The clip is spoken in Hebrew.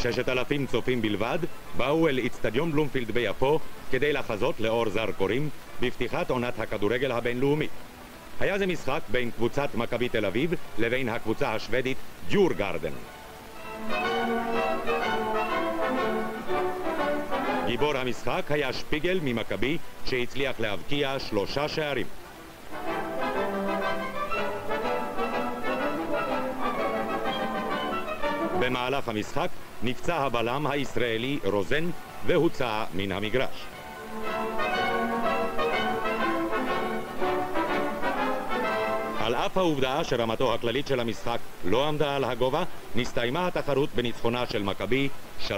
6,000 צופים בלבד באו אל אצטדיון בלומפילד ביפו כדי לחזות לאור זרקורים בפתיחת עונת הכדורגל הבינלאומית. היה זה משחק בין קבוצת מכבי תל אביב לבין הקבוצה השוודית דיורגרדן. גיבור המשחק היה שפיגל ממכבי שהצליח להבקיע 3 שערים. במהלך המשחק נפצע הבלם הישראלי רוזן והוצא מן המגרש. על אף העובדה שרמתו הכללית של המשחק לא עמדה על הגובה, נסתיימה התחרות בניצחונה של מכבי 3-1.